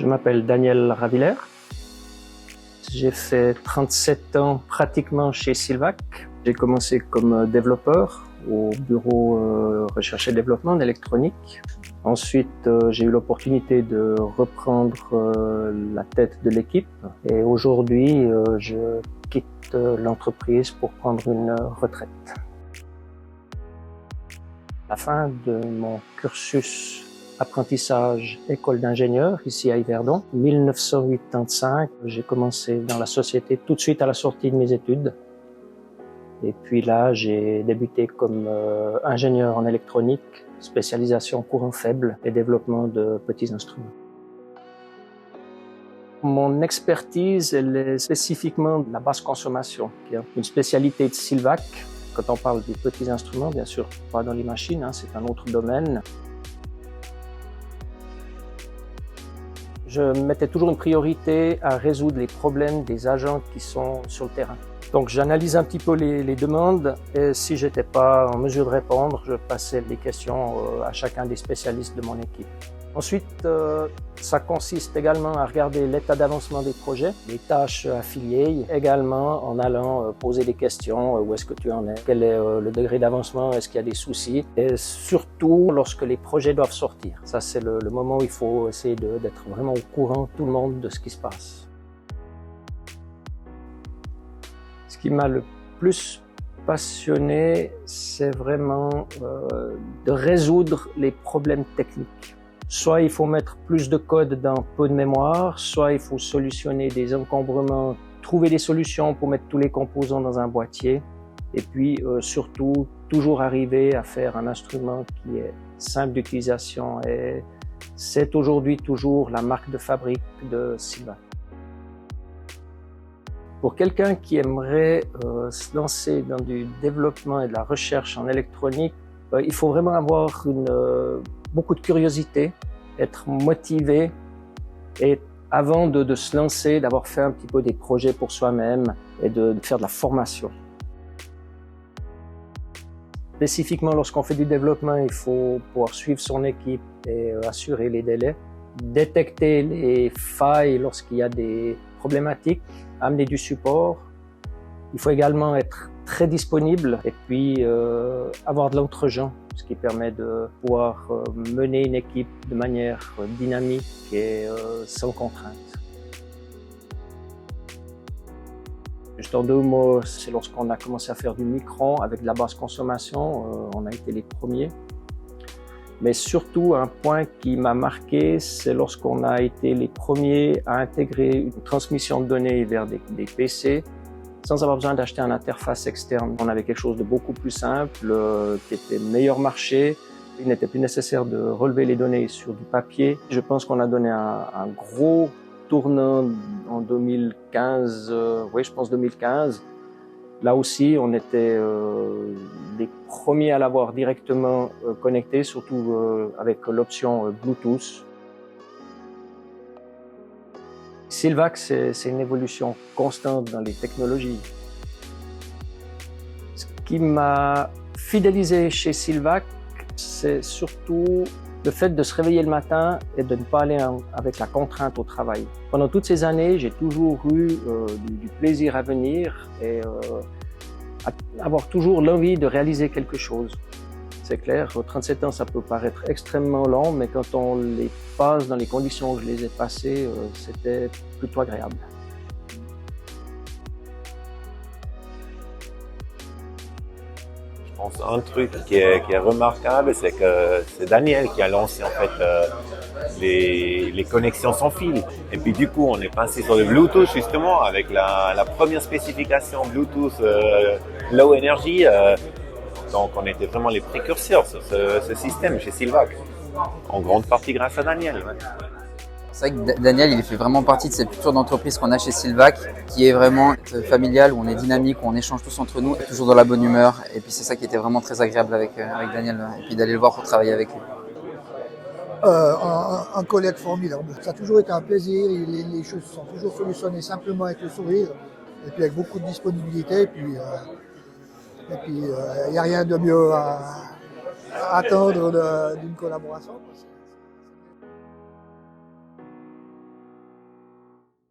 Je m'appelle Daniel Raviller. J'ai fait 37 ans pratiquement chez Silvac. J'ai commencé comme développeur au bureau recherche et développement en électronique. Ensuite, j'ai eu l'opportunité de reprendre la tête de l'équipe et aujourd'hui, je quitte l'entreprise pour prendre une retraite. À la fin de mon cursus apprentissage école d'ingénieur ici à Yverdon, 1985, j'ai commencé dans la société tout de suite à la sortie de mes études. Et puis là, j'ai débuté comme ingénieur en électronique, spécialisation courant faible et développement de petits instruments. Mon expertise, elle est spécifiquement de la basse consommation, qui est une spécialité de Silvac. Quand on parle des petits instruments, bien sûr, pas dans les machines, c'est un autre domaine. Je mettais toujours une priorité à résoudre les problèmes des agents qui sont sur le terrain. Donc j'analyse un petit peu les demandes et si j'étais pas en mesure de répondre, je passais les questions à chacun des spécialistes de mon équipe. Ensuite, ça consiste également à regarder l'état d'avancement des projets, les tâches affiliées, également en allant poser des questions, où est-ce que tu en es, quel est le degré d'avancement, est-ce qu'il y a des soucis, et surtout lorsque les projets doivent sortir. Ça, c'est le moment où il faut essayer d'être vraiment au courant, tout le monde, de ce qui se passe. Ce qui m'a le plus passionné, c'est vraiment de résoudre les problèmes techniques. Soit il faut mettre plus de code dans peu de mémoire, soit il faut solutionner des encombrements, trouver des solutions pour mettre tous les composants dans un boîtier. Et puis surtout, toujours arriver à faire un instrument qui est simple d'utilisation. Et c'est aujourd'hui toujours la marque de fabrique de Silvac. Pour quelqu'un qui aimerait se lancer dans du développement et de la recherche en électronique, il faut vraiment avoir beaucoup de curiosité, être motivé et avant de se lancer, d'avoir fait un petit peu des projets pour soi-même et de faire de la formation. Spécifiquement, lorsqu'on fait du développement, il faut pouvoir suivre son équipe et assurer les délais, détecter les failles lorsqu'il y a des problématiques, amener du support. Il faut également être très disponible et puis avoir de l'entre-gens, ce qui permet de pouvoir mener une équipe de manière dynamique et sans contrainte. Juste en deux mots, c'est lorsqu'on a commencé à faire du micron avec de la basse consommation, on a été les premiers. Mais surtout, un point qui m'a marqué, c'est lorsqu'on a été les premiers à intégrer une transmission de données vers des PC sans avoir besoin d'acheter une interface externe. On avait quelque chose de beaucoup plus simple, qui était meilleur marché. Il n'était plus nécessaire de relever les données sur du papier. Je pense qu'on a donné un gros tournant en 2015, oui, je pense 2015. Là aussi, on était les premiers à l'avoir directement connecté, surtout avec l'option Bluetooth. Silvac, c'est une évolution constante dans les technologies. Ce qui m'a fidélisé chez Silvac, c'est surtout le fait de se réveiller le matin et de ne pas aller avec la contrainte au travail. Pendant toutes ces années, j'ai toujours eu du plaisir à venir et avoir toujours l'envie de réaliser quelque chose. C'est clair, 37 ans, ça peut paraître extrêmement long, mais quand on les passe dans les conditions où je les ai passées, c'était plutôt agréable. Je pense un truc qui est remarquable, c'est que c'est Daniel qui a lancé en fait les connexions sans fil. Et puis du coup, on est passé sur le Bluetooth justement avec la première spécification Bluetooth Low Energy. Donc on était vraiment les précurseurs sur ce système chez Silvac, en grande partie grâce à Daniel. Ouais. C'est vrai que Daniel, il fait vraiment partie de cette culture d'entreprise qu'on a chez Silvac, qui est vraiment familiale, où on est dynamique, où on échange tous entre nous, toujours dans la bonne humeur. Et puis c'est ça qui était vraiment très agréable avec Daniel, et puis d'aller le voir pour travailler avec lui. Un collègue formidable. Ça a toujours été un plaisir, les choses sont toujours solutionnées simplement avec le sourire, et puis avec beaucoup de disponibilité. Et puis il n'y a rien de mieux à attendre d'une collaboration.